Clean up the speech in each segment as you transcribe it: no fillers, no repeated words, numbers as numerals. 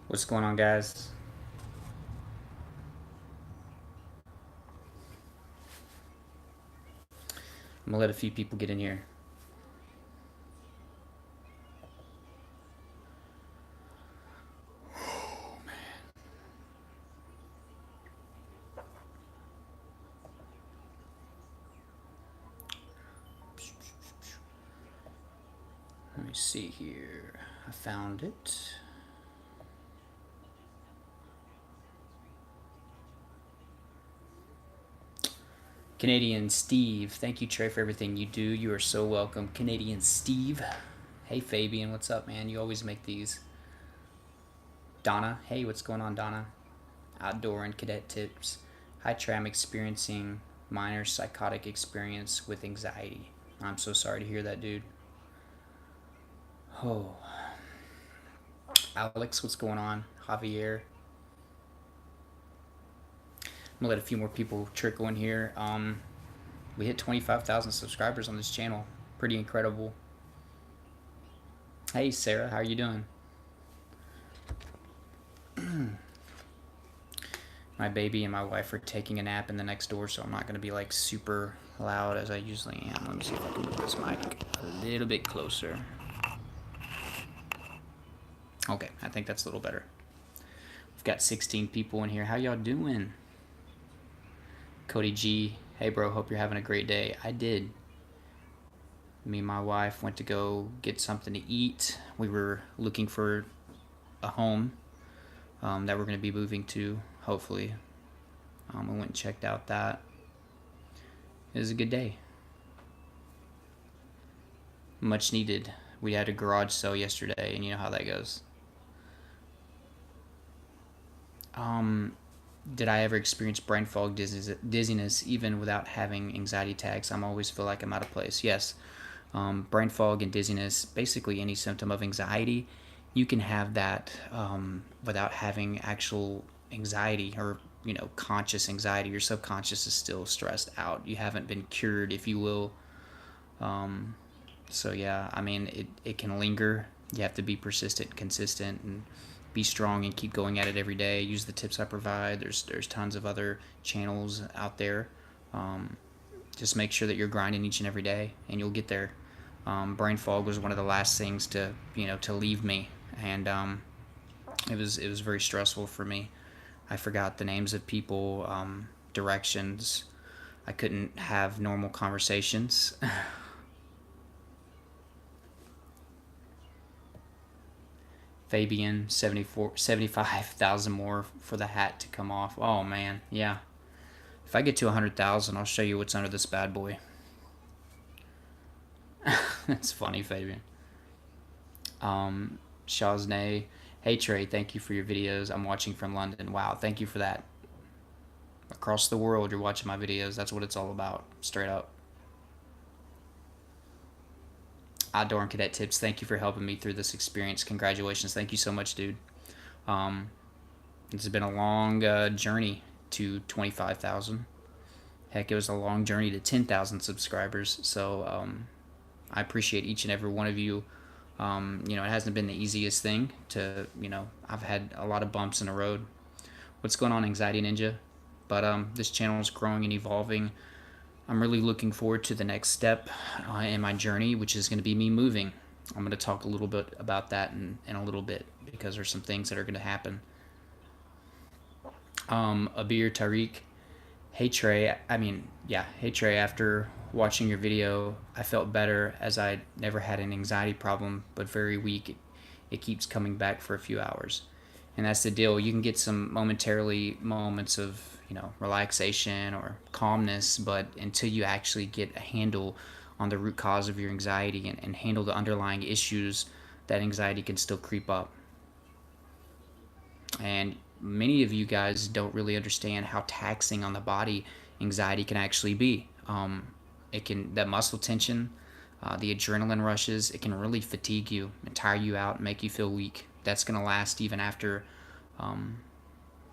What's going on, guys? I'm gonna let a few people get in here. Let me see here. I found it. Canadian Steve. Thank you, Trey, for everything you do. You are so welcome. Canadian Steve. Hey, Fabian. What's up, man? You always make these. Donna. Hey, what's going on, Donna? Outdoor and cadet tips. Hi, Trey. I'm experiencing minor psychotic experience with anxiety. I'm so sorry to hear that, dude. Oh. Alex, what's going on? Javier. I'm gonna let a few more people trickle in here. We hit 25,000 subscribers on this channel. Pretty incredible. Hey, Sarah, how are you doing? My baby and my wife are taking a nap in the next door, so I'm not gonna be like super loud as I usually am. Let me see if I can move this mic a little bit closer. Okay, I think that's a little better. We've got 16 people in here. How y'all doing? Cody G, hey bro, hope you're having a great day. I did. Me and my wife went to go get something to eat. We were looking for a home that we're going to be moving to, hopefully. We went and checked out that. It was a good day. Much needed. We had a garage sale yesterday, and you know how that goes. Did I ever experience brain fog, dizziness, even without having anxiety attacks? I'm always feel like I'm out of place. Yes. Brain fog and dizziness, basically any symptom of anxiety, you can have that without having actual anxiety or conscious anxiety. Your subconscious is still stressed out. You haven't been cured, if you will. So yeah, I mean, it can linger. You have to be persistent, consistent, and be strong and keep going at it every day. Use the tips I provide. There's tons of other channels out there. Just make sure that you're grinding each and every day, and you'll get there. Brain fog was one of the last things to leave me, and it was very stressful for me. I forgot the names of people, directions. I couldn't have normal conversations. Fabian, 75,000 more for the hat to come off. Oh man, yeah. If I get to 100,000, I'll show you what's under this bad boy. That's funny, Fabian. Shaznay, hey Trey, thank you for your videos. I'm watching from London. Wow, thank you for that. Across the world, you're watching my videos. That's what it's all about, straight up. Outdoor and cadet tips. Thank you for helping me through this experience. Congratulations. Thank you so much, dude. It's been a long journey to 25,000. Heck, it was a long journey to 10,000 subscribers. So I appreciate each and every one of you. It hasn't been the easiest thing to, I've had a lot of bumps in the road. What's going on, Anxiety Ninja? But this channel is growing and evolving. I'm really looking forward to the next step in my journey, which is going to be me moving. I'm going to talk a little bit about that in a little bit, because there's some things that are going to happen. Abir Tariq, hey Trey, hey Trey, after watching your video, I felt better, as I never had an anxiety problem, but very weak. It keeps coming back for a few hours. And that's the deal. You can get some moments of relaxation or calmness, but until you actually get a handle on the root cause of your anxiety and handle the underlying issues, that anxiety can still creep up. And many of you guys don't really understand how taxing on the body anxiety can actually be. That muscle tension, the adrenaline rushes, it can really fatigue you and tire you out and make you feel weak. That's going to last even after,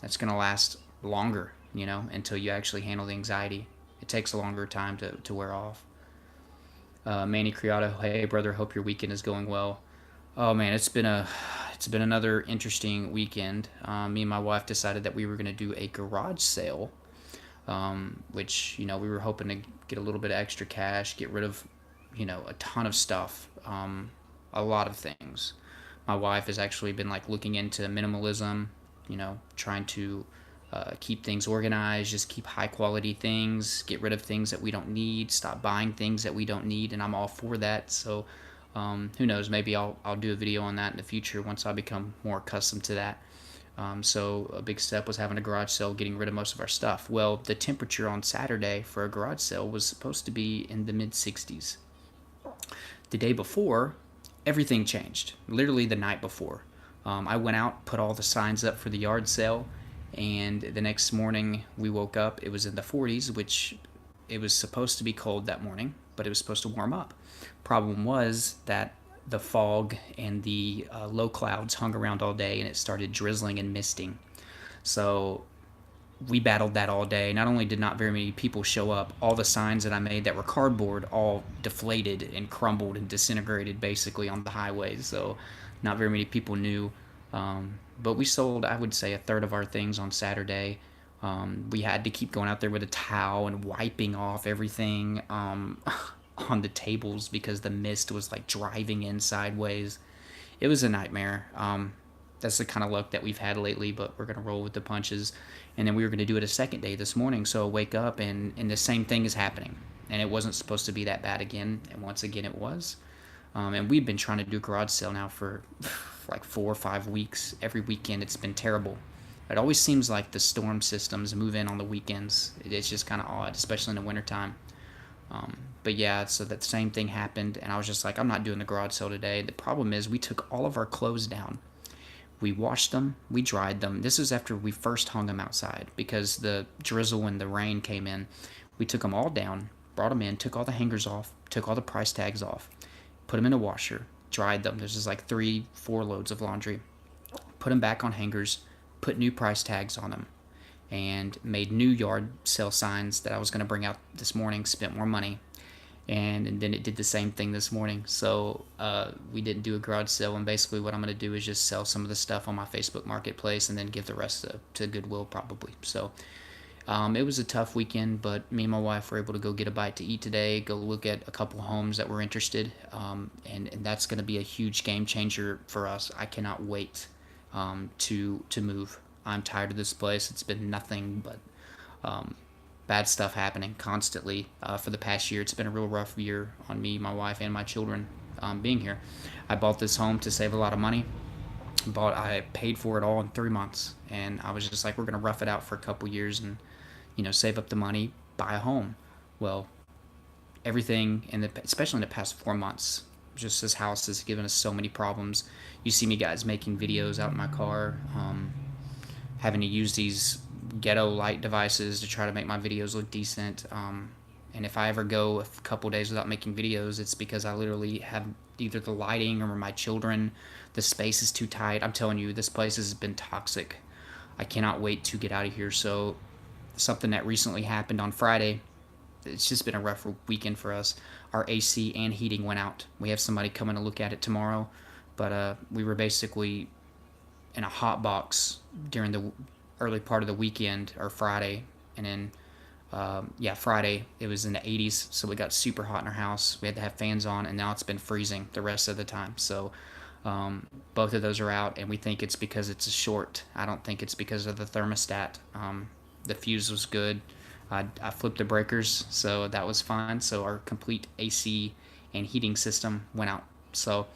that's going to last longer, until you actually handle the anxiety. It takes a longer time to wear off. Manny Criado, hey brother, hope your weekend is going well. Oh man, it's been it's been another interesting weekend. Me and my wife decided that we were going to do a garage sale, which, we were hoping to get a little bit of extra cash, get rid of, a ton of stuff, a lot of things. My wife has actually been like looking into minimalism, trying to keep things organized, just keep high quality things, get rid of things that we don't need, stop buying things that we don't need, and I'm all for that. So who knows? Maybe I'll do a video on that in the future once I become more accustomed to that. So a big step was having a garage sale, getting rid of most of our stuff. Well, the temperature on Saturday for a garage sale was supposed to be in the mid 60s. The day before, everything changed. Literally the night before. I went out, put all the signs up for the yard sale, and the next morning we woke up. It was in the 40s, which it was supposed to be cold that morning, but it was supposed to warm up. Problem was that the fog and the low clouds hung around all day, and it started drizzling and misting. So we battled that all day. Not only did not very many people show up, all the signs that I made that were cardboard all deflated and crumbled and disintegrated basically on the highway. So not very many people knew. But we sold, I would say, a third of our things on Saturday. We had to keep going out there with a towel and wiping off everything on the tables because the mist was like driving in sideways. It was a nightmare. That's the kind of luck that we've had lately, but we're going to roll with the punches. And then we were going to do it a second day this morning, so I wake up and the same thing is happening. And it wasn't supposed to be that bad again, and once again it was. And we've been trying to do a garage sale now for like 4 or 5 weeks. Every weekend it's been terrible. It always seems like the storm systems move in on the weekends. It's just kind of odd, especially in the wintertime. But yeah, so that same thing happened, and I was just like, I'm not doing the garage sale today. The problem is we took all of our clothes down. We washed them, we dried them. This is after we first hung them outside because the drizzle and the rain came in. We took them all down, brought them in, took all the hangers off, took all the price tags off, put them in a washer, dried them. There's just like 3-4 loads of laundry. Put them back on hangers, put new price tags on them, and made new yard sale signs that I was going to bring out this morning, spent more money. And then it did the same thing this morning. So we didn't do a garage sale, and basically what I'm going to do is just sell some of the stuff on my Facebook marketplace and then give the rest to Goodwill probably. So it was a tough weekend, but me and my wife were able to go get a bite to eat today, go look at a couple homes that were interested, and that's going to be a huge game changer for us. I cannot wait to move. I'm tired of this place. It's been nothing but bad stuff happening constantly for the past year. It's been a real rough year on me, my wife, and my children being here. I bought this home to save a lot of money. I paid for it all in 3 months, and I was just like, we're going to rough it out for a couple years and save up the money, buy a home. Well, everything especially in the past 4 months, just this house has given us so many problems. You see me guys making videos out in my car, having to use these ghetto light devices to try to make my videos look decent. And if I ever go a couple days without making videos, it's because I literally have either the lighting or my children. The space is too tight. I'm telling you, this place has been toxic. I cannot wait to get out of here. So something that recently happened on Friday, it's just been a rough weekend for us. Our AC and heating went out. We have somebody coming to look at it tomorrow, but we were basically in a hot box during the early part of the weekend, or Friday, and then Friday it was in the 80s, so we got super hot in our house. We had to have fans on, and now it's been freezing the rest of the time. So both of those are out, and we think it's because it's a short. I don't think it's because of the thermostat. The fuse was good. I flipped the breakers, so that was fine. So our complete AC and heating system went out. So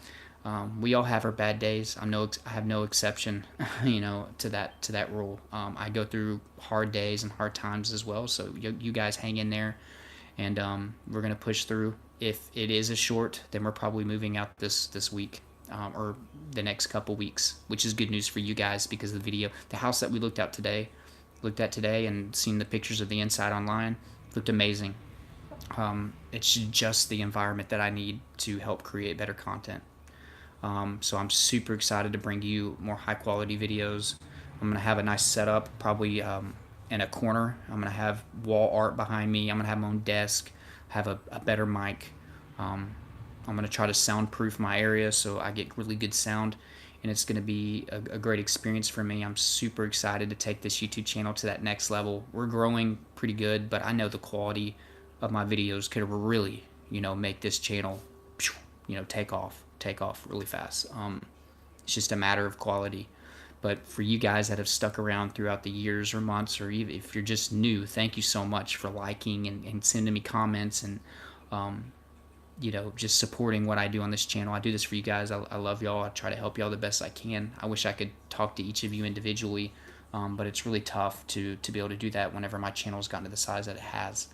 we all have our bad days. I have no exception, to that rule. I go through hard days and hard times as well. So you guys hang in there, and we're gonna push through. If it is a short, then we're probably moving out this week or the next couple weeks, which is good news for you guys because the house that we looked at today, and seen the pictures of the inside online, looked amazing. It's just the environment that I need to help create better content. So I'm super excited to bring you more high quality videos. I'm going to have a nice setup, probably in a corner. I'm going to have wall art behind me. I'm going to have my own desk, have a better mic. I'm going to try to soundproof my area so I get really good sound. and it's going to be a great experience for me. I'm super excited to take this YouTube channel to that next level. We're growing pretty good, but I know the quality of my videos could really, make this channel, take off really fast. It's just a matter of quality. But for you guys that have stuck around throughout the years or months, or even if you're just new, thank you so much for liking and sending me comments and, just supporting what I do on this channel. I do this for you guys. I love y'all. I try to help y'all the best I can. I wish I could talk to each of you individually, but it's really tough to be able to do that whenever my channel's gotten to the size that it has.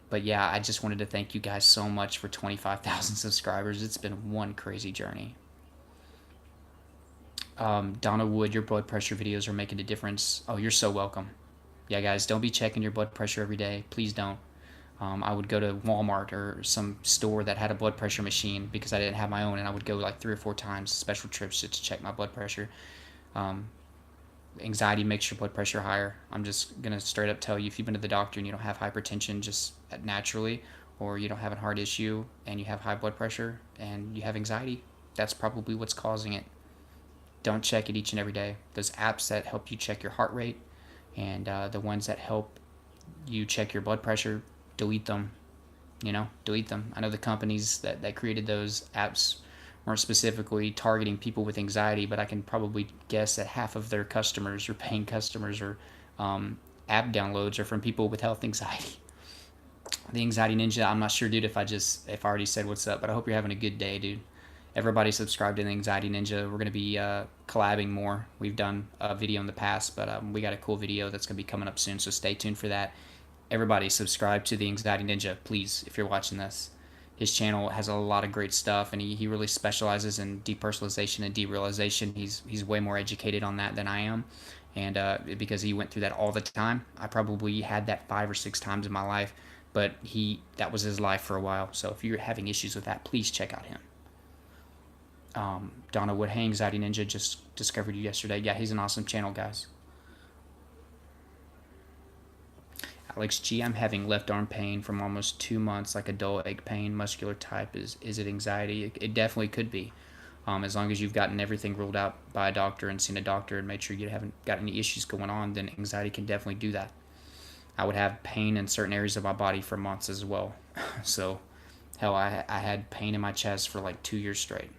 But yeah, I just wanted to thank you guys so much for 25,000 subscribers. It's been one crazy journey. Donna Wood, your blood pressure videos are making a difference. Oh, you're so welcome. Yeah, guys, don't be checking your blood pressure every day. Please don't. I would go to Walmart or some store that had a blood pressure machine because I didn't have my own, and I would go like 3 or 4 times, special trips, just to check my blood pressure. Anxiety makes your blood pressure higher. I'm just going to straight up tell you, if you've been to the doctor and you don't have hypertension just naturally, or you don't have a heart issue and you have high blood pressure and you have anxiety, that's probably what's causing it. Don't check it each and every day. Those apps that help you check your heart rate and the ones that help you check your blood pressure, delete them. Delete them. I know the companies that created those apps weren't specifically targeting people with anxiety, but I can probably guess that half of their customers or paying customers or app downloads are from people with health anxiety. The Anxiety Ninja, I'm not sure, dude, if I already said what's up, but I hope you're having a good day, dude. Everybody subscribe to the Anxiety Ninja. We're going to be collabing more. We've done a video in the past, but we got a cool video that's going to be coming up soon, so stay tuned for that. Everybody subscribe to the Anxiety Ninja, please, if you're watching this. His channel has a lot of great stuff, and he really specializes in depersonalization and derealization. He's way more educated on that than I am, and because he went through that all the time. I probably had that 5 or 6 times in my life, but that was his life for a while. So if you're having issues with that, please check out him. Donna Wood, hey, Anxiety Ninja, just discovered you yesterday. Yeah, he's an awesome channel, guys. Alex G, I'm having left arm pain from almost 2 months, like a dull ache pain, muscular type. Is it anxiety? It definitely could be. As long as you've gotten everything ruled out by a doctor and seen a doctor and made sure you haven't got any issues going on, then anxiety can definitely do that. I would have pain in certain areas of my body for months as well. So, hell, I had pain in my chest for like 2 years straight.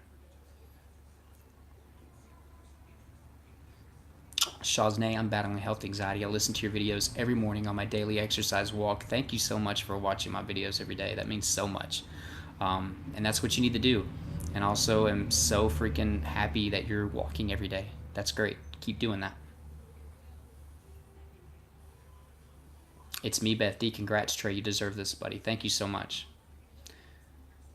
Shaznay, I'm battling health anxiety. I listen to your videos every morning on my daily exercise walk. Thank you so much for watching my videos every day. That means so much. And that's what you need to do. And also, I'm so freaking happy that you're walking every day. That's great. Keep doing that. It's me, Beth D. Congrats, Trey. You deserve this, buddy. Thank you so much.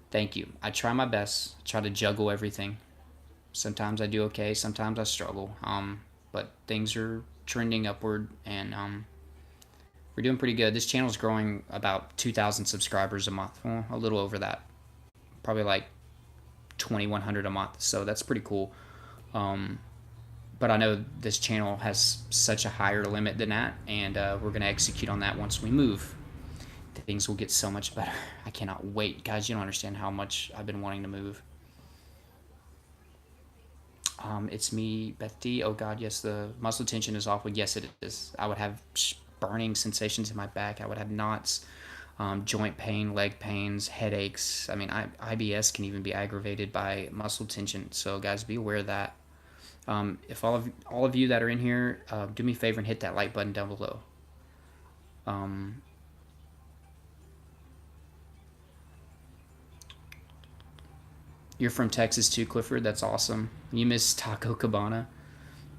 Thank you. I try my best. I try to juggle everything. Sometimes I do okay. Sometimes I struggle. But things are trending upward, and we're doing pretty good. This channel is growing about 2,000 subscribers a month. Well, a little over that. Probably like 2,100 a month, so that's pretty cool. But I know this channel has such a higher limit than that, and we're going to execute on that once we move. Things will get so much better. I cannot wait. Guys, you don't understand how much I've been wanting to move. It's me, Beth D. Oh God, yes, the muscle tension is awful. Yes, it is. I would have burning sensations in my back. I would have knots, joint pain, leg pains, headaches. I mean, IBS can even be aggravated by muscle tension. So guys, be aware of that. If all of you that are in here, do me a favor and hit that like button down below. You're from Texas too, Clifford. That's awesome. You miss Taco Cabana,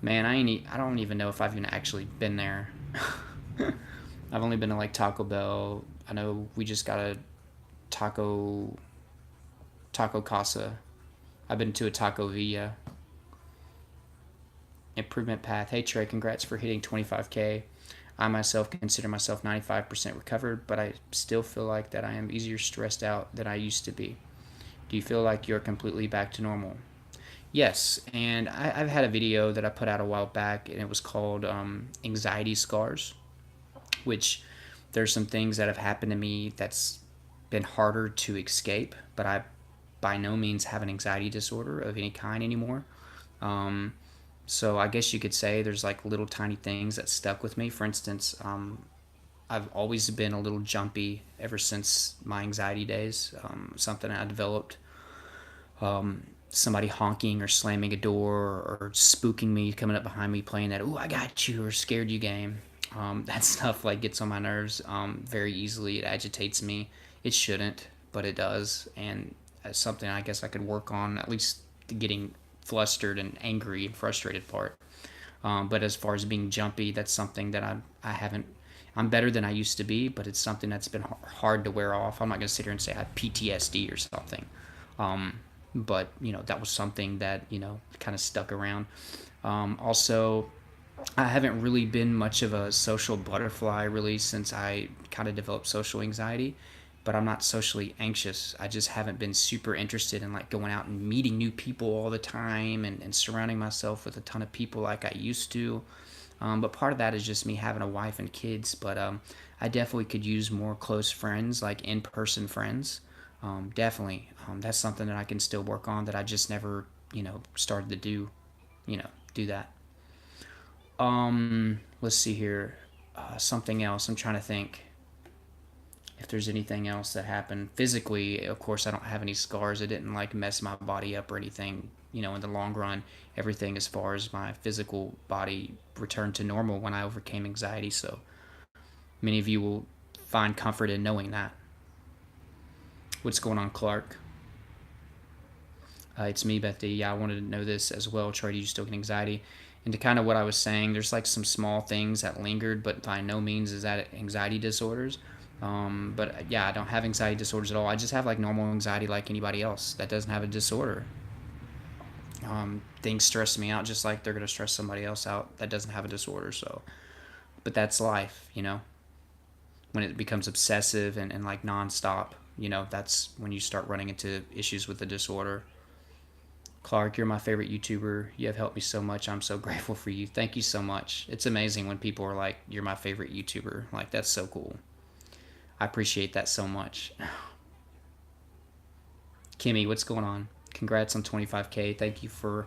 man. I don't even know if I've even actually been there. I've only been to like Taco Bell. I know we just got a Taco Casa. I've been to a Taco Villa. Improvement path. Hey Trey, congrats for hitting 25K. I myself consider myself 95% recovered, but I still feel like that I am easier stressed out than I used to be. Do you feel like you're completely back to normal? Yes, and I've had a video that I put out a while back, and it was called Anxiety Scars, which there's some things that have happened to me that's been harder to escape, but I by no means have an anxiety disorder of any kind anymore. So I guess you could say there's like little tiny things that stuck with me. For instance, I've always been a little jumpy ever since my anxiety days. Something I developed, somebody honking or slamming a door or spooking me, coming up behind me, playing that "Ooh, I got you" or "Scared you" game. That stuff like gets on my nerves very easily. It agitates me. It shouldn't, but it does, and it's something I guess I could work on, at least the getting flustered and angry and frustrated part. But as far as being jumpy, that's something that I haven't. I'm better than I used to be, but it's something that's been hard to wear off. I'm not going to sit here and say I have PTSD or something. But that was something that kind of stuck around. Also, I haven't really been much of a social butterfly really since I kind of developed social anxiety, but I'm not socially anxious. I just haven't been super interested in like going out and meeting new people all the time and surrounding myself with a ton of people like I used to. But part of that is just me having a wife and kids. But I definitely could use more close friends, like in person friends. Definitely. That's something that I can still work on that I just never, started to do, do that. Let's see here. Something else. I'm trying to think if there's anything else that happened physically. Of course, I don't have any scars. It didn't like mess my body up or anything. In the long run, everything as far as my physical body returned to normal when I overcame anxiety. So many of you will find comfort in knowing that. What's going on, Clark? It's me, Bethy. Yeah, I wanted to know this as well. Trey, do you still get anxiety? And to kind of what I was saying, there's like some small things that lingered, but by no means is that anxiety disorders. But yeah, I don't have anxiety disorders at all. I just have like normal anxiety like anybody else that doesn't have a disorder. Things stress me out just like they're going to stress somebody else out that doesn't have a disorder. So, but that's life, when it becomes obsessive and like nonstop, that's when you start running into issues with the disorder. Clark, you're my favorite YouTuber. You have helped me so much. I'm so grateful for you. Thank you so much. It's amazing when people are like, you're my favorite YouTuber. Like, that's so cool. I appreciate that so much. Kimmy, what's going on? Congrats on 25K. Thank you for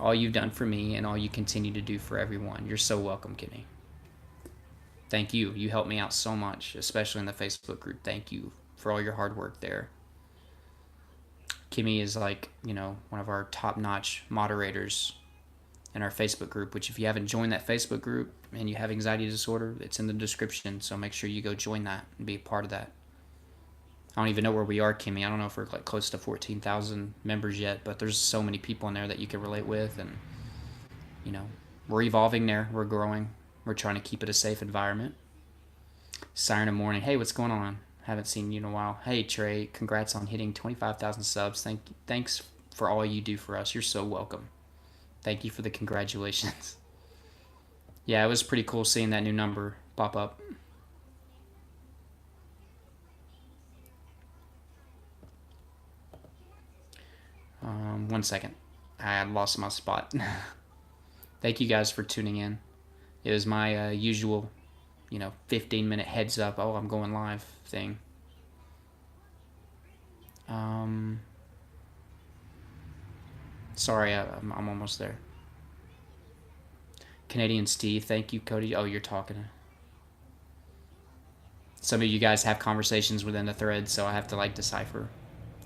all you've done for me and all you continue to do for everyone. You're so welcome, Kimmy. Thank you. You helped me out so much, especially in the Facebook group. Thank you for all your hard work there. Kimmy is like, one of our top-notch moderators in our Facebook group, which if you haven't joined that Facebook group and you have anxiety disorder, it's in the description. So make sure you go join that and be a part of that. I don't even know where we are, Kimmy. I don't know if we're like close to 14,000 members yet, but there's so many people in there that you can relate with. And, we're evolving there. We're growing. We're trying to keep it a safe environment. Siren of Morning. Hey, what's going on? Haven't seen you in a while. Hey, Trey. Congrats on hitting 25,000 subs. Thanks for all you do for us. You're so welcome. Thank you for the congratulations. Yeah, it was pretty cool seeing that new number pop up. One second. I had lost my spot. Thank you guys for tuning in. It was my usual, 15-minute heads up. Oh, I'm going live thing. Sorry, I'm almost there. Canadian Steve, thank you, Cody. Oh, you're talking. Some of you guys have conversations within the thread, so I have to like decipher.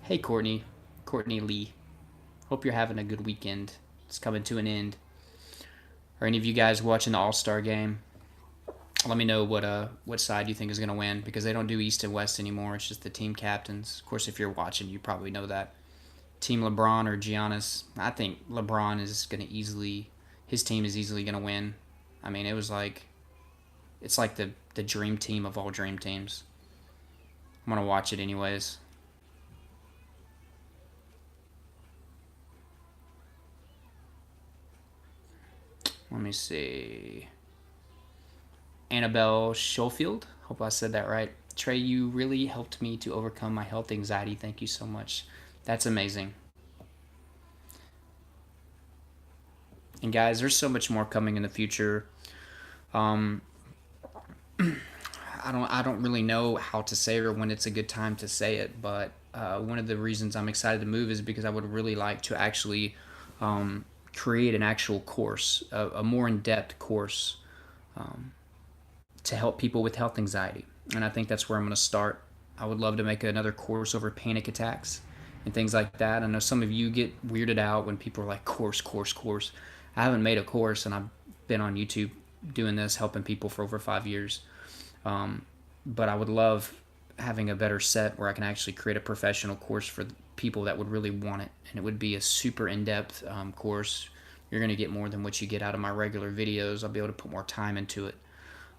Hey, Courtney Lee. Hope you're having a good weekend. It's coming to an end. Are any of you guys watching the All-Star game? Let me know what side you think is going to win, because they don't do East and West anymore. It's just the team captains. Of course, if you're watching, you probably know that. Team LeBron or Giannis? I think LeBron is going to his team is easily going to win. I mean, it's like the dream team of all dream teams. I'm going to watch it anyways. Let me see. Annabelle Schofield. Hope I said that right. Trey, you really helped me to overcome my health anxiety. Thank you so much. That's amazing. And guys, there's so much more coming in the future. I don't really know how to say it or when it's a good time to say it, but one of the reasons I'm excited to move is because I would really like to actually create an actual course, a more in-depth course to help people with health anxiety. And I think that's where I'm going to start. I would love to make another course over panic attacks and things like that. I know some of you get weirded out when people are like, course, course, course. I haven't made a course, and I've been on YouTube doing this, helping people for over 5 years. But I would love having a better set where I can actually create a professional course for people that would really want it. And it would be a super in-depth course. You're going to get more than what you get out of my regular videos. I'll be able to put more time into it.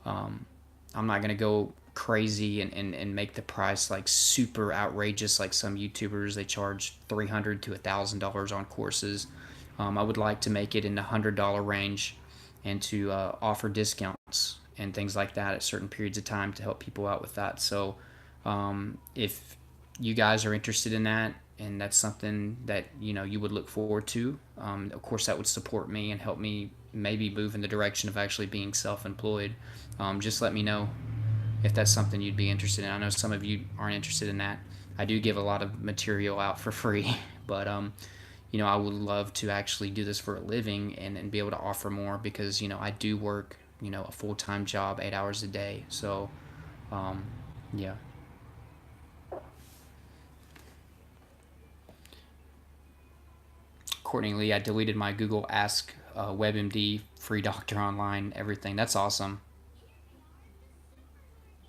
I'm not going to go crazy and make the price like super outrageous like some YouTubers. They charge $300 to $1,000 on courses. I would like to make it in the $100 range and to offer discounts and things like that at certain periods of time to help people out with that. So if you guys are interested in that, and that's something that you would look forward to, of course that would support me and help me maybe move in the direction of actually being self-employed. Just let me know if that's something you'd be interested in. I know some of you aren't interested in that. I do give a lot of material out for free, but I would love to actually do this for a living and be able to offer more, because I do work a full-time job, 8 hours a day. So yeah. Accordingly, I deleted my Google Ask WebMD, free doctor online, everything. That's awesome.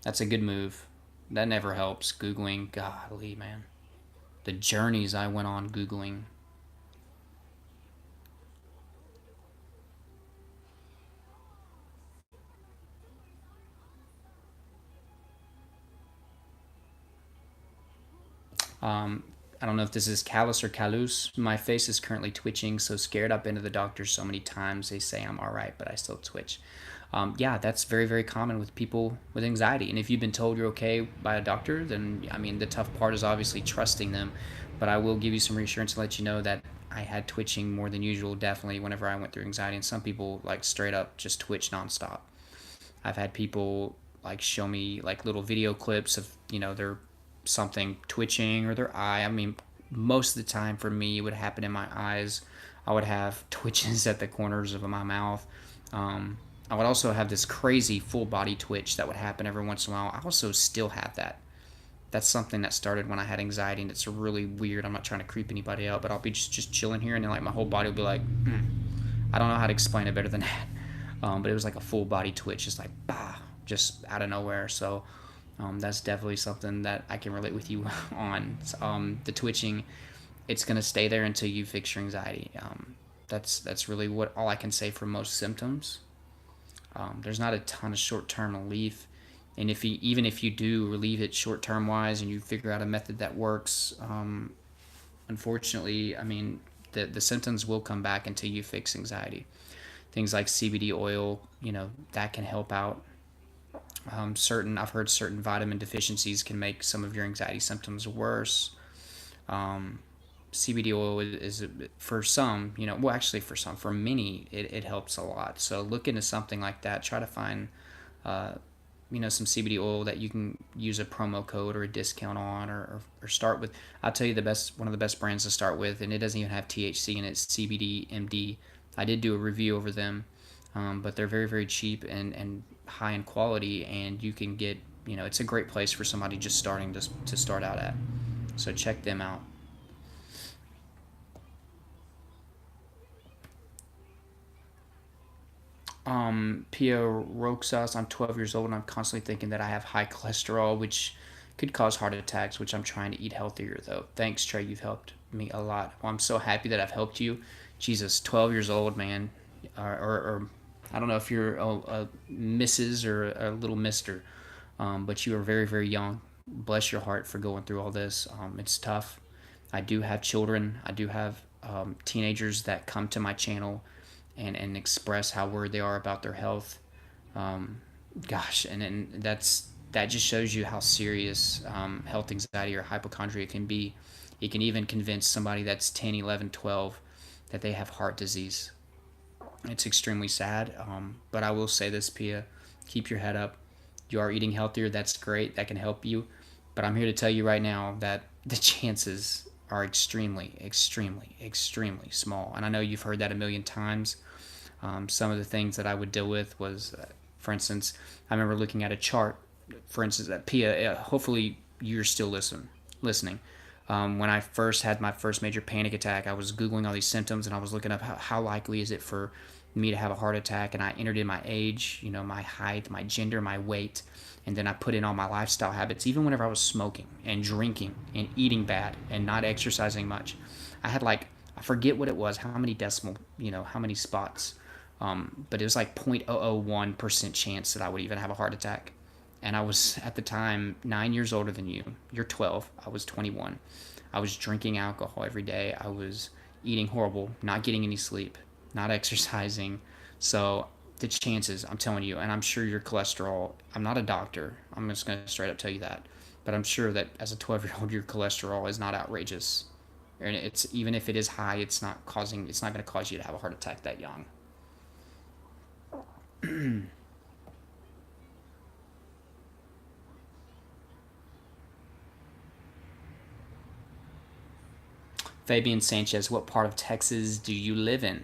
That's a good move. That never helps. Googling, golly, man. The journeys I went on Googling. I don't know if this is callus or callus. My face is currently twitching, so scared. I've been to the doctor so many times. They say I'm all right, but I still twitch. Yeah, that's very, very common with people with anxiety. And if you've been told you're okay by a doctor, then, I mean, the tough part is obviously trusting them. But I will give you some reassurance and let you know that I had twitching more than usual, definitely, whenever I went through anxiety. And some people, like, straight up just twitch nonstop. I've had people, like, show me, like, little video clips of, their something twitching or their eye. I mean, most of the time for me, it would happen in my eyes. I would have twitches at the corners of my mouth. I would also have this crazy full body twitch that would happen every once in a while. I also still have that. That's something that started when I had anxiety, and it's really weird. I'm not trying to creep anybody out, but I'll be just chilling here, and then like my whole body will be like, I don't know how to explain it better than that. But it was like a full body twitch, just like bah, just out of nowhere. So that's definitely something that I can relate with you on. The twitching, it's gonna stay there until you fix your anxiety. That's really what all I can say for most symptoms. There's not a ton of short-term relief, and even if you do relieve it short-term wise and you figure out a method that works, unfortunately, I mean, the symptoms will come back until you fix anxiety. Things like CBD oil, that can help out. I've heard certain vitamin deficiencies can make some of your anxiety symptoms worse. CBD oil is for some, well, actually for many, it helps a lot. So look into something like that. Try to find, some CBD oil that you can use a promo code or a discount on, or start with. I'll tell you one of the best brands to start with, and it doesn't even have THC in it. It's CBD MD. I did do a review over them, but they're very, very cheap and high in quality, and you can get, it's a great place for somebody just starting to start out at. So check them out. Pia Roxas, I'm 12 years old and I'm constantly thinking that I have high cholesterol, which could cause heart attacks, which I'm trying to eat healthier though. Thanks, Trey. You've helped me a lot. Well, I'm so happy that I've helped you. Jesus, 12 years old, man. Or I don't know if you're a Mrs. or a little Mister, but you are very, very young. Bless your heart for going through all this. It's tough. I do have children. I do have teenagers that come to my channel and express how worried they are about their health. Gosh, and that just shows you how serious health anxiety or hypochondria can be. It can even convince somebody that's 10, 11, 12 that they have heart disease. It's extremely sad, but I will say this, Pia, keep your head up. You are eating healthier. That's great. That can help you. But I'm here to tell you right now that the chances are extremely, extremely, extremely small. And I know you've heard that a million times. Some of the things that I would deal with was, for instance, I remember looking at a chart. For instance, that Pia, hopefully you're still listening. When I first had my first major panic attack, I was Googling all these symptoms and I was looking up how likely is it for me to have a heart attack. And I entered in my age, my height, my gender, my weight. And then I put in all my lifestyle habits, even whenever I was smoking and drinking and eating bad and not exercising much. I had like, I forget what it was, how many decimal, how many spots. But it was like 0.001% chance that I would even have a heart attack. And I was at the time 9 years older than you. You're 12. I was 21. I was drinking alcohol every day. I was eating horrible, not getting any sleep, not exercising. So the chances, I'm telling you, and I'm sure your cholesterol, I'm not a doctor. I'm just going to straight up tell you that. But I'm sure that as a 12-year-old, your cholesterol is not outrageous. And it's even if it is high, it's not going to cause you to have a heart attack that young. Fabian Sanchez, what part of Texas do you live in?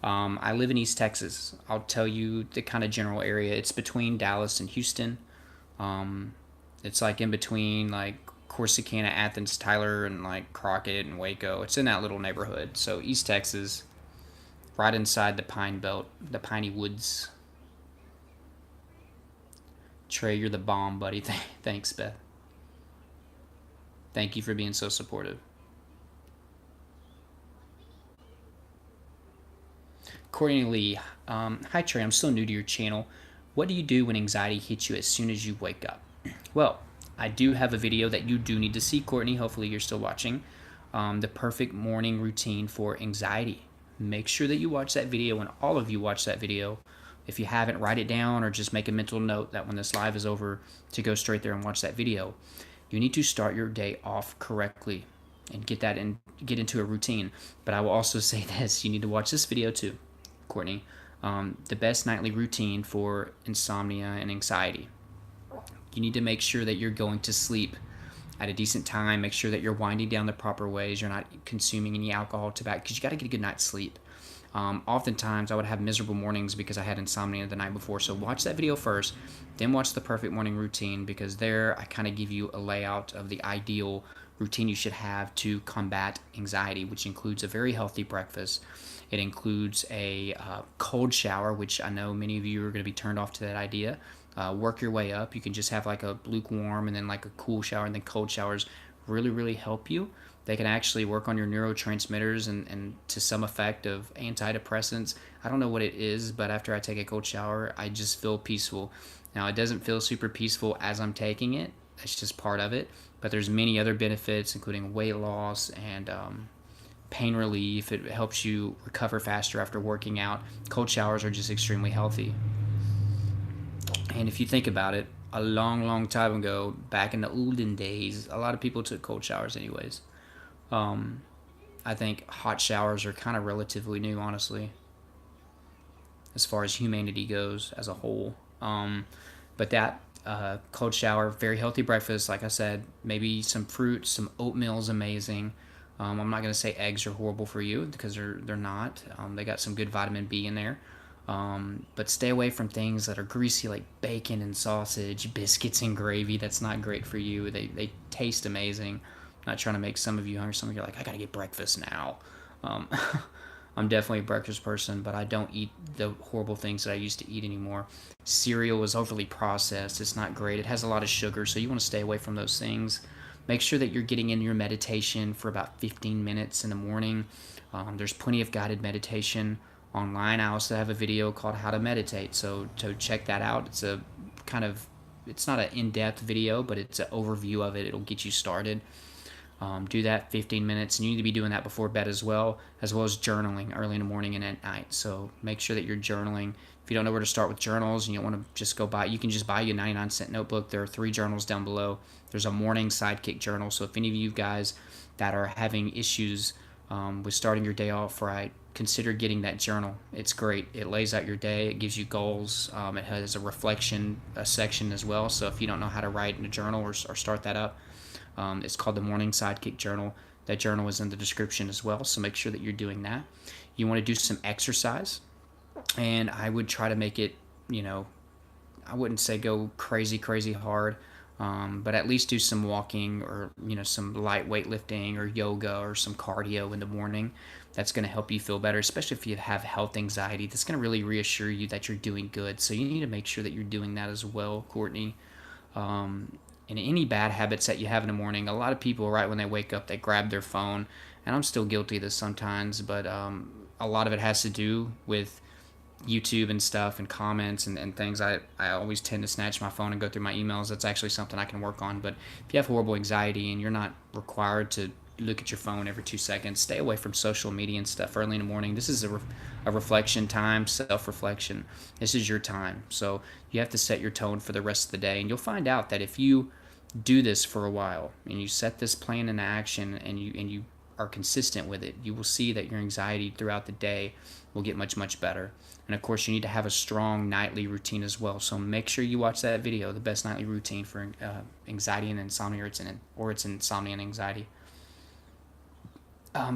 I live in East Texas. I'll tell you the kind of general area. It's between Dallas and Houston. It's like in between like Corsicana, Athens, Tyler, and like Crockett and Waco. It's in that little neighborhood. So East Texas, right inside the Pine Belt, the Piney Woods. Trey, you're the bomb, buddy. Thanks, Beth. Thank you for being so supportive. Courtney Lee, hi Trey, I'm still new to your channel. What do you do when anxiety hits you as soon as you wake up? Well, I do have a video that you do need to see, Courtney. Hopefully you're still watching. The perfect morning routine for anxiety. Make sure that you watch that video, and all of you watch that video. If you haven't, write it down or just make a mental note that when this live is over to go straight there and watch that video. You need to start your day off correctly and get into a routine. But I will also say this, you need to watch this video too, Courtney. The best nightly routine for insomnia and anxiety. You need to make sure that you're going to sleep at a decent time. Make sure that you're winding down the proper ways. You're not consuming any alcohol, tobacco, because you got to get a good night's sleep. Oftentimes I would have miserable mornings because I had insomnia the night before. So watch that video first, then watch the perfect morning routine, because there I kind of give you a layout of the ideal routine you should have to combat anxiety, which includes a very healthy breakfast. It includes a cold shower, which I know many of you are going to be turned off to that idea. Work your way up. You can just have like a lukewarm and then like a cool shower, and then cold showers really, really help you. They can actually work on your neurotransmitters and to some effect of antidepressants. I don't know what it is, but after I take a cold shower, I just feel peaceful. Now, it doesn't feel super peaceful as I'm taking it. That's just part of it. But there's many other benefits, including weight loss and pain relief. It helps you recover faster after working out. Cold showers are just extremely healthy. And if you think about it, a long, long time ago, back in the olden days, a lot of people took cold showers anyways. I think hot showers are kind of relatively new, honestly, as far as humanity goes as a whole. But that cold shower, very healthy breakfast, like I said, maybe some fruit, some oatmeal is amazing. I'm not going to say eggs are horrible for you, because they're not. They got some good vitamin B in there. But stay away from things that are greasy, like bacon and sausage, biscuits and gravy. That's not great for you. They taste amazing. I'm not trying to make some of you hungry. Some of you are like, I gotta get breakfast now. I'm definitely a breakfast person, but I don't eat the horrible things that I used to eat anymore. Cereal is overly processed. It's not great. It has a lot of sugar, so you want to stay away from those things. Make sure that you're getting in your meditation for about 15 minutes in the morning. There's plenty of guided meditation online. I also have a video called How to Meditate, so check that out. It's not an in-depth video, but it's an overview of it. It'll get you started. Do that 15 minutes, and you need to be doing that before bed as well as journaling early in the morning and at night. So make sure that you're journaling. If you don't know where to start with journals and you don't want to just go buy, you can just buy you a 99-cent notebook. There are 3 journals down below. There's a morning sidekick journal. So if any of you guys that are having issues with starting your day off right, consider getting that journal. It's great. It lays out your day. It gives you goals. It has a reflection section as well. So if you don't know how to write in a journal or start that up, it's called the Morning Sidekick Journal. That journal is in the description as well, so make sure that you're doing that. You want to do some exercise, and I would try to make it, you know, I wouldn't say go crazy, crazy hard, but at least do some walking or, you know, some light weightlifting or yoga or some cardio in the morning. That's going to help you feel better, especially if you have health anxiety. That's going to really reassure you that you're doing good. So you need to make sure that you're doing that as well, Courtney. And any bad habits that you have in the morning, a lot of people, right when they wake up, they grab their phone. And I'm still guilty of this sometimes, but a lot of it has to do with YouTube and stuff and comments and things. I always tend to snatch my phone and go through my emails. That's actually something I can work on. But if you have horrible anxiety and you're not required to look at your phone every 2 seconds, stay away from social media and stuff early in the morning. This is a reflection time, self-reflection. This is your time. So you have to set your tone for the rest of the day. And you'll find out that if you do this for a while and you set this plan into action and you are consistent with it, you will see that your anxiety throughout the day will get much, much better. And of course, you need to have a strong nightly routine as well. So make sure you watch that video, the best nightly routine for anxiety and insomnia, or it's insomnia and anxiety.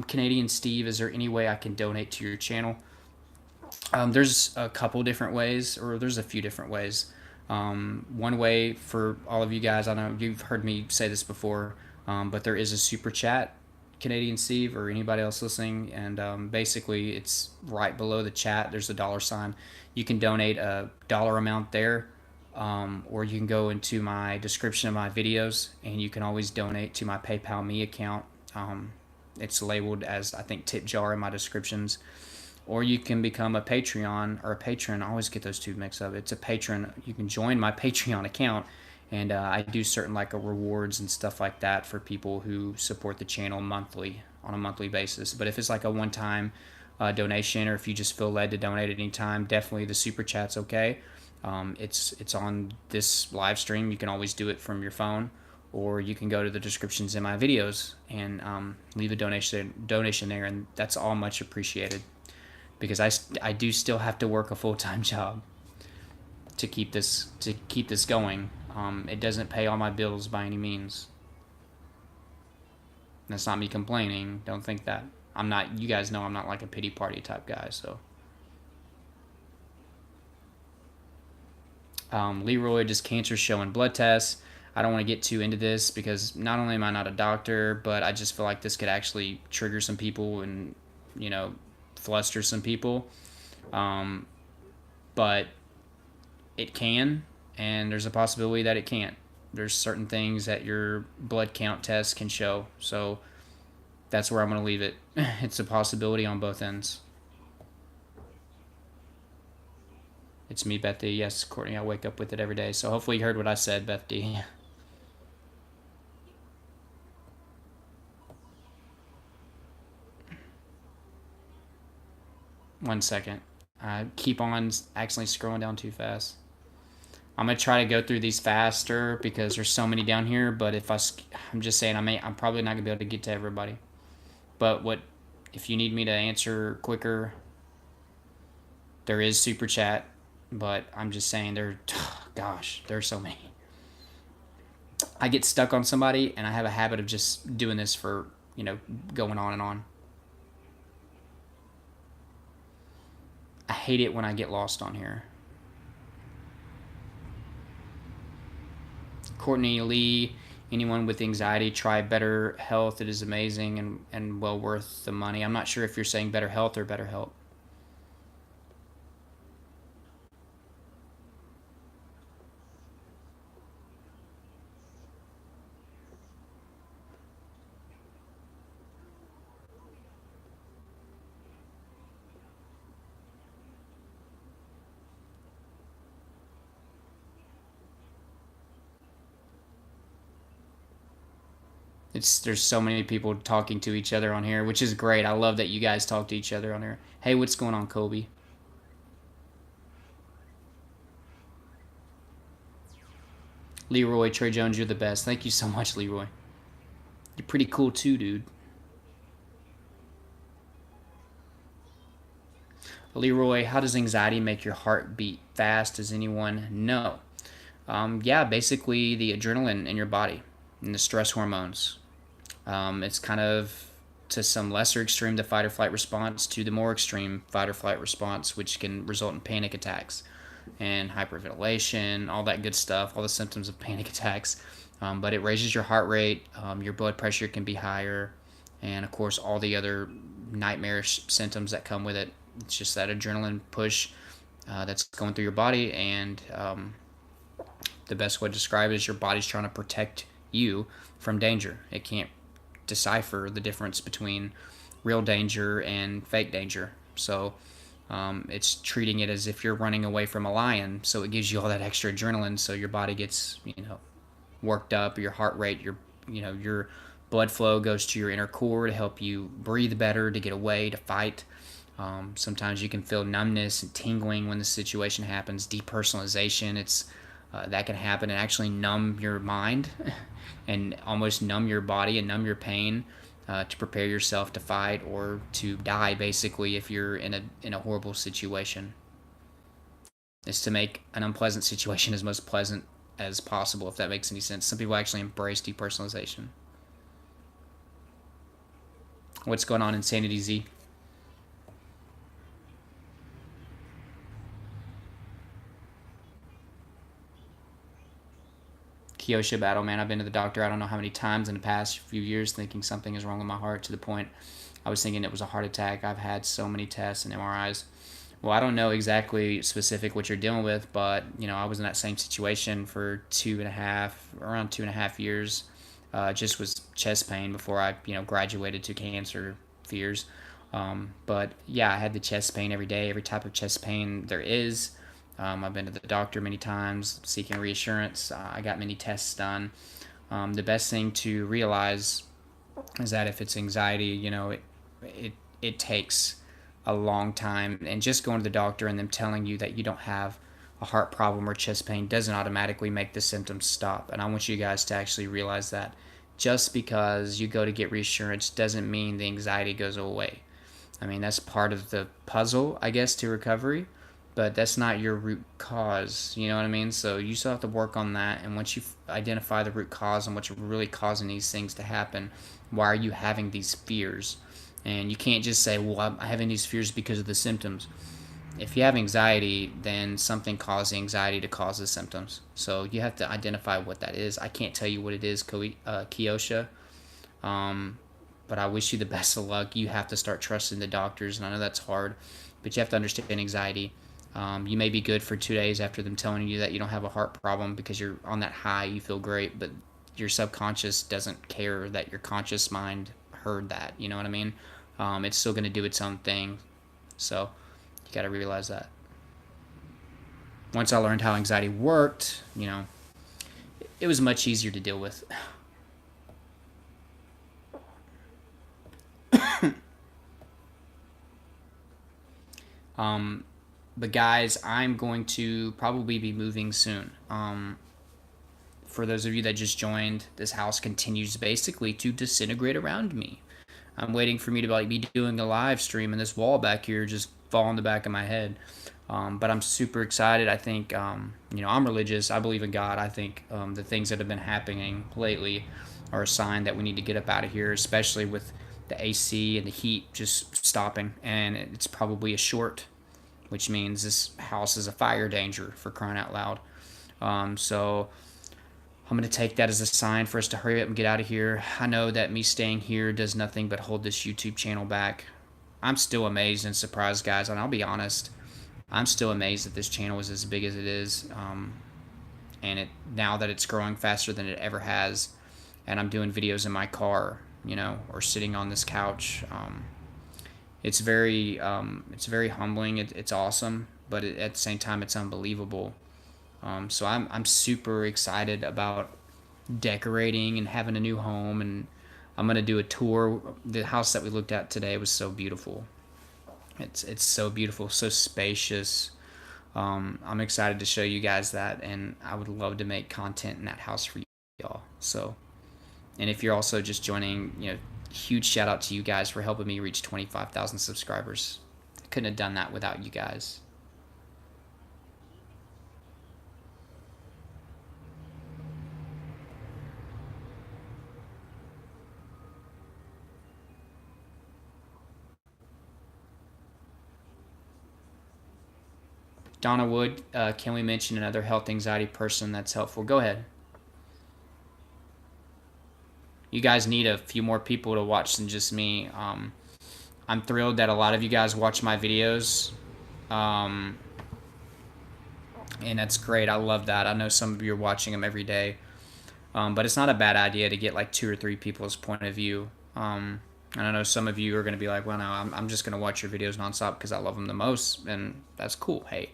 Canadian Steve, is there any way I can donate to your channel? There's a couple different ways, or there's a few different ways. One way for all of you guys, I know you've heard me say this before, but there is a super chat, Canadian Steve, or anybody else listening, and basically it's right below the chat. There's a $sign. You can donate a dollar amount there, or you can go into my description of my videos, and you can always donate to my PayPal Me account. It's labeled as, I think, tip jar in my descriptions. Or you can become a Patreon or a patron. I always get those two mixed up. It's a patron. You can join my Patreon account, and I do certain like rewards and stuff like that for people who support the channel monthly, on a monthly basis. But if it's like a one-time donation, or if you just feel led to donate at any time, definitely the super chat's okay. It's on this live stream. You can always do it from your phone, or you can go to the descriptions in my videos and leave a donation there, and that's all much appreciated, because I do still have to work a full-time job to keep this going. It doesn't pay all my bills by any means. That's not me complaining. Don't think that. I'm not. You guys know I'm not like a pity party type guy. So, Leroy, does cancer show in blood tests? I don't want to get too into this because not only am I not a doctor, but I just feel like this could actually trigger some people and, you know, fluster some people. But it can, and there's a possibility that it can't. There's certain things that your blood count test can show. So that's where I'm going to leave it. It's a possibility on both ends. It's me, Beth D. Yes, Courtney, I wake up with it every day. So hopefully you heard what I said, Beth D. One second. I keep on accidentally scrolling down too fast. I'm gonna try to go through these faster because there's so many down here. But if I'm just saying, I'm probably not gonna be able to get to everybody. But if you need me to answer quicker, there is super chat. But I'm just saying, gosh, there's so many. I get stuck on somebody, and I have a habit of just doing this for, you know, going on and on. I hate it when I get lost on here. Courtney Lee, anyone with anxiety, try Better Health. It is amazing and well worth the money. I'm not sure if you're saying Better Health or Better Help. There's so many people talking to each other on here, which is great. I love that you guys talk to each other on here. Hey, what's going on, Kobe? Leroy, Trey Jones, you're the best. Thank you so much, Leroy. You're pretty cool too, dude. Leroy, how does anxiety make your heart beat fast? Does anyone know? Yeah, basically the adrenaline in your body and the stress hormones. It's kind of to some lesser extreme the fight or flight response to the more extreme fight or flight response, which can result in panic attacks and hyperventilation, all that good stuff, all the symptoms of panic attacks. But it raises your heart rate, your blood pressure can be higher, and of course, all the other nightmarish symptoms that come with it. It's just that adrenaline push that's going through your body, and the best way to describe it is your body's trying to protect you from danger. It can't decipher the difference between real danger and fake danger. So it's treating it as if you're running away from a lion. So it gives you all that extra adrenaline. So your body gets, worked up. Your heart rate, your blood flow goes to your inner core to help you breathe better, to get away, to fight. Sometimes you can feel numbness and tingling when the situation happens. Depersonalization, that can happen and actually numb your mind and almost numb your body and numb your pain to prepare yourself to fight or to die, basically, if you're in a horrible situation. It's to make an unpleasant situation as most pleasant as possible, if that makes any sense. Some people actually embrace depersonalization. What's going on, Insanity Z? Kyosha battle, man. I've been to the doctor I don't know how many times in the past few years thinking something is wrong with my heart, to the point I was thinking it was a heart attack. I've had so many tests and MRIs. Well, I don't know exactly specific what you're dealing with, but I was in that same situation for around 2.5 years. Just was chest pain before I graduated to cancer fears. But yeah, I had the chest pain every day, every type of chest pain there is. I've been to the doctor many times seeking reassurance. I got many tests done. The best thing to realize is that if it's anxiety, it takes a long time, and just going to the doctor and them telling you that you don't have a heart problem or chest pain doesn't automatically make the symptoms stop. And I want you guys to actually realize that just because you go to get reassurance doesn't mean the anxiety goes away. I mean, that's part of the puzzle, I guess, to recovery, but that's not your root cause. You know what I mean? So you still have to work on that. And once you identify the root cause and what's really causing these things to happen, why are you having these fears? And you can't just say, well, I'm having these fears because of the symptoms. If you have anxiety, then something caused the anxiety to cause the symptoms. So you have to identify what that is. I can't tell you what it is, Kyosha. But I wish you the best of luck. You have to start trusting the doctors, and I know that's hard, but you have to understand anxiety. You may be good for 2 days after them telling you that you don't have a heart problem because you're on that high, you feel great, but your subconscious doesn't care that your conscious mind heard that. You know what I mean? It's still going to do its own thing. So you got to realize that. Once I learned how anxiety worked, it was much easier to deal with. But guys, I'm going to probably be moving soon. For those of you that just joined, this house continues basically to disintegrate around me. I'm waiting for me to be doing a live stream, and this wall back here just fall on the back of my head. But I'm super excited. I think, I'm religious. I believe in God. I think the things that have been happening lately are a sign that we need to get up out of here, especially with the AC and the heat just stopping. And it's probably a short, which means this house is a fire danger, for crying out loud. So I'm going to take that as a sign for us to hurry up and get out of here. I know that me staying here does nothing but hold this YouTube channel back. I'm still amazed and surprised, guys, and I'll be honest, I'm still amazed that this channel is as big as it is, and now that it's growing faster than it ever has, and I'm doing videos in my car, or sitting on this couch. It's very humbling. It's awesome, but at the same time, it's unbelievable. So I'm super excited about decorating and having a new home, and I'm gonna do a tour. The house that we looked at today was so beautiful. It's so beautiful, so spacious. I'm excited to show you guys that, and I would love to make content in that house for y'all. So, and if you're also just joining, huge shout out to you guys for helping me reach 25,000 subscribers. I couldn't have done that without you guys. Donna Wood, can we mention another health anxiety person that's helpful? Go ahead. You guys need a few more people to watch than just me. I'm thrilled that a lot of you guys watch my videos. Um, and that's great. I love that. I know some of you are watching them every day. But it's not a bad idea to get like 2 or 3 people's point of view. And I know some of you are going to be like, well, no, I'm just going to watch your videos nonstop because I love them the most. And that's cool. Hey.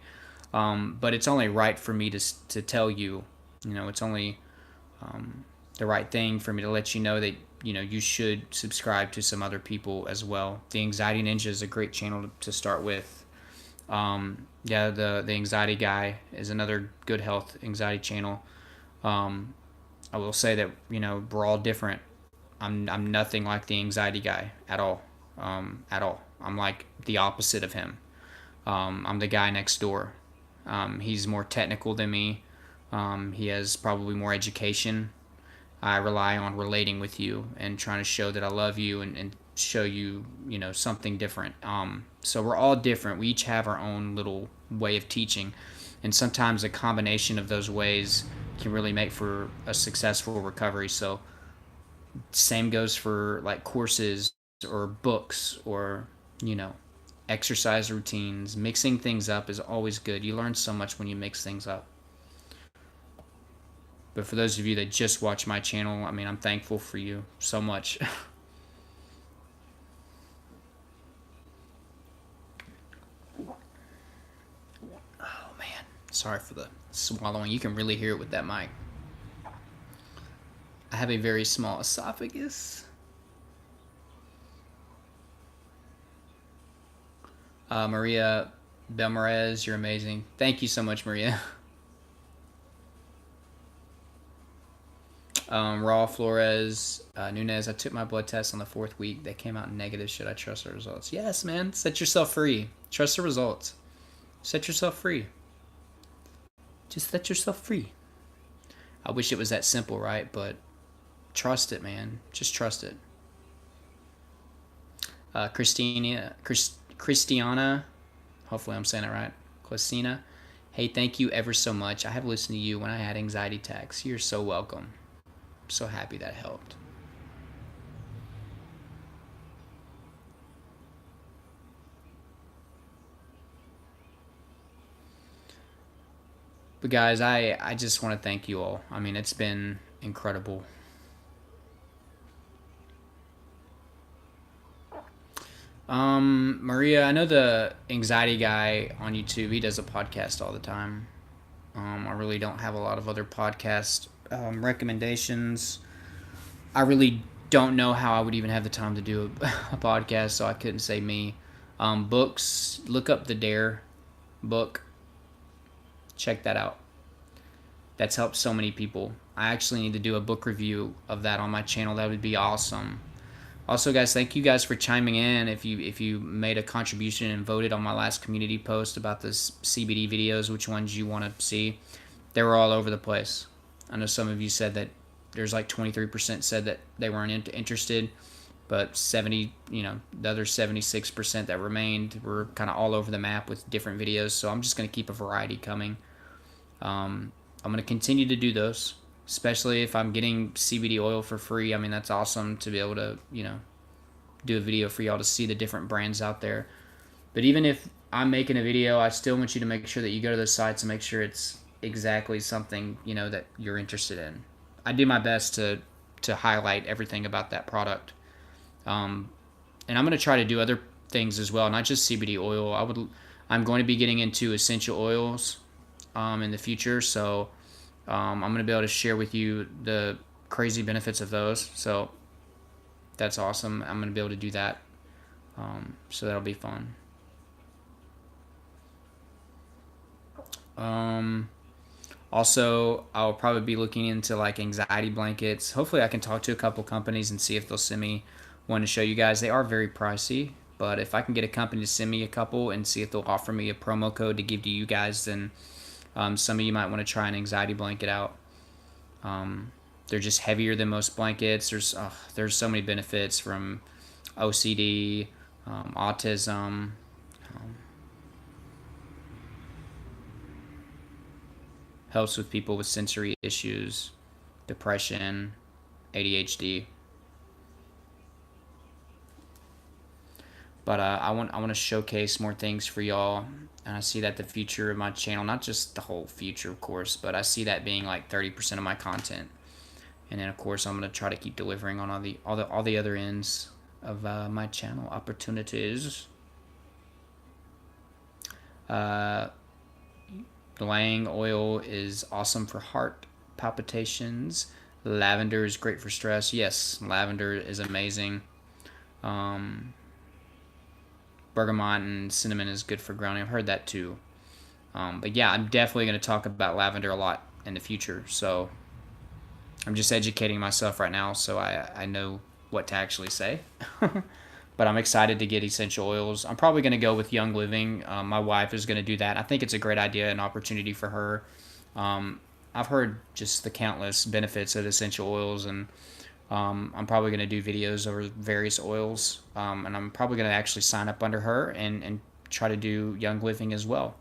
But it's only right for me to tell you, it's only the right thing for me to let you know that, you should subscribe to some other people as well. The Anxiety Ninja is a great channel to start with. Yeah, the Anxiety Guy is another good health anxiety channel. I will say that, we're all different. I'm nothing like the Anxiety Guy at all. At all. I'm like the opposite of him. I'm the guy next door. He's more technical than me. He has probably more education. I rely on relating with you and trying to show that I love you and show you, something different. So we're all different. We each have our own little way of teaching. And sometimes a combination of those ways can really make for a successful recovery. So same goes for like courses or books or, exercise routines. Mixing things up is always good. You learn so much when you mix things up. But for those of you that just watch my channel, I'm thankful for you so much. Oh man, sorry for the swallowing. You can really hear it with that mic. I have a very small esophagus. Maria Belmarez, you're amazing. Thank you so much, Maria. Raw Flores, Nunez, I took my blood test on the 4th week. They came out negative. Should I trust the results? Yes, man. Set yourself free. Trust the results. Set yourself free. Just set yourself free. I wish it was that simple, right? But trust it, man. Just trust it. Christiana, hopefully I'm saying it right. Christina, hey, thank you ever so much. I have listened to you when I had anxiety attacks. You're so welcome. I'm so happy that helped. But guys, I just want to thank you all. It's been incredible. Maria, I know the Anxiety Guy on YouTube. He does a podcast all the time. I really don't have a lot of other podcast recommendations. I really don't know how I would even have the time to do a podcast, so I couldn't say me. Books, look up the Dare book. Check that out. That's helped so many people. I actually need to do a book review of that on my channel. That would be awesome. Also, guys, thank you guys for chiming in. If you made a contribution and voted on my last community post about the CBD videos, which ones you want to see, they were all over the place. I know some of you said that there's like 23% said that they weren't interested, but the other 76% that remained were kind of all over the map with different videos. So I'm just going to keep a variety coming. I'm going to continue to do those, especially if I'm getting CBD oil for free. That's awesome to be able to, do a video for y'all to see the different brands out there. But even if I'm making a video, I still want you to make sure that you go to those sites and make sure it's exactly something, that you're interested in. I do my best to highlight everything about that product. And I'm going to try to do other things as well, not just CBD oil. I'm going to be getting into essential oils in the future, so I'm going to be able to share with you the crazy benefits of those. So that's awesome. I'm going to be able to do that. So that'll be fun. Also, I'll probably be looking into like anxiety blankets. Hopefully I can talk to a couple companies and see if they'll send me one to show you guys. They are very pricey, but if I can get a company to send me a couple and see if they'll offer me a promo code to give to you guys, then some of you might want to try an anxiety blanket out. They're just heavier than most blankets. There's so many benefits from OCD, autism, Helps with people with sensory issues, depression, ADHD. But I want to showcase more things for y'all, and I see that the future of my channel, not just the whole future, of course, but I see that being like 30% of my content. And then of course I'm gonna try to keep delivering on all the other ends of my channel opportunities. The Lang oil is awesome for heart palpitations. Lavender is great for stress. Yes, lavender is amazing. Bergamot and cinnamon is good for grounding. I've heard that too. But yeah, I'm definitely going to talk about lavender a lot in the future. So I'm just educating myself right now so I know what to actually say. But I'm excited to get essential oils. I'm probably going to go with Young Living. My wife is going to do that. I think it's a great idea, an opportunity for her. I've heard just the countless benefits of essential oils, and I'm probably going to do videos over various oils. And I'm probably going to actually sign up under her and try to do Young Living as well.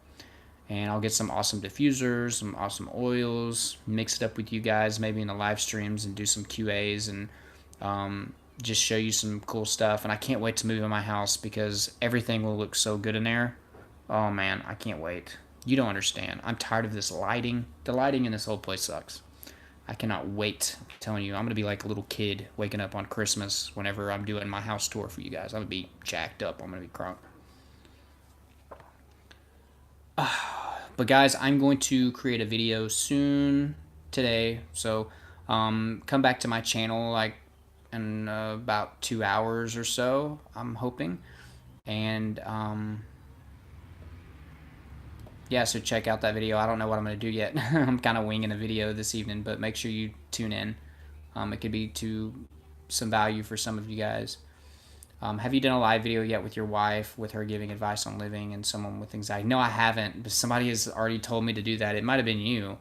And I'll get some awesome diffusers, some awesome oils, mix it up with you guys maybe in the live streams and do some QAs and just show you some cool stuff. And I can't wait to move in my house because everything will look so good in there. Oh man, I can't wait. You don't understand. I'm tired of this lighting. The lighting in this whole place sucks. I cannot wait. I'm telling you, I'm going to be like a little kid waking up on Christmas whenever I'm doing my house tour for you guys. I'm going to be jacked up. I'm going to be crunk. But guys, I'm going to create a video soon today. So come back to my channel like in about 2 hours or so, I'm hoping. And yeah, so check out that video. I don't know what I'm going to do yet. I'm kind of winging a video this evening, but make sure you tune in. It could be to some value for some of you guys. Have you done a live video yet with your wife, with her giving advice on living and someone with anxiety? No, I haven't, but somebody has already told me to do that. It might have been you.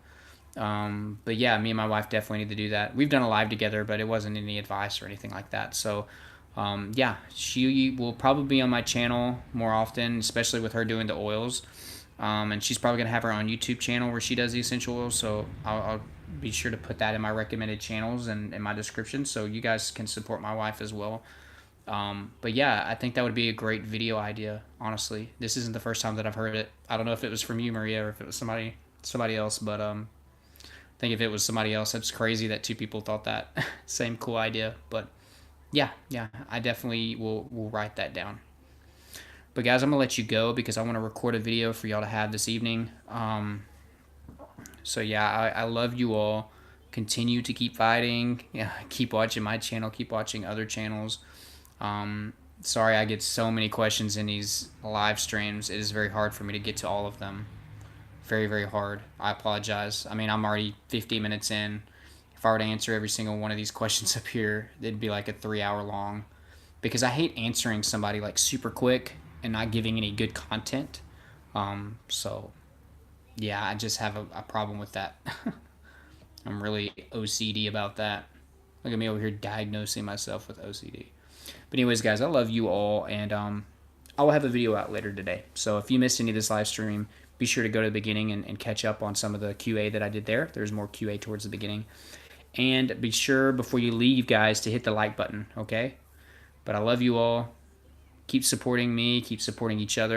But yeah, me and my wife definitely need to do that. We've done a live together, but it wasn't any advice or anything like that. So yeah, she will probably be on my channel more often, especially with her doing the oils. And she's probably going to have her own YouTube channel where she does the essential oils. So I'll be sure to put that in my recommended channels and in my description so you guys can support my wife as well. But yeah, I think that would be a great video idea, honestly. This isn't the first time that I've heard it. I don't know if it was from you, Maria, or if it was somebody else, but I think if it was somebody else, it's crazy that two people thought that. Same cool idea. But yeah, I definitely will write that down. But guys, I'm going to let you go because I want to record a video for y'all to have this evening. So yeah, I love you all. Continue to keep fighting. Yeah, keep watching my channel. Keep watching other channels. Sorry I get so many questions in these live streams. It is very hard for me to get to all of them. Very, very hard. I apologize. I mean, I'm already 50 minutes in. If I were to answer every single one of these questions up here, it'd be like a 3-hour long. Because I hate answering somebody like super quick and not giving any good content. So, yeah, I just have a problem with that. I'm really OCD about that. Look at me over here diagnosing myself with OCD. But anyways, guys, I love you all, and I will have a video out later today. So if you missed any of this live stream, be sure to go to the beginning and catch up on some of the QA that I did there. There's more QA towards the beginning. And be sure before you leave, guys, to hit the like button, okay? But I love you all. Keep supporting me. Keep supporting each other.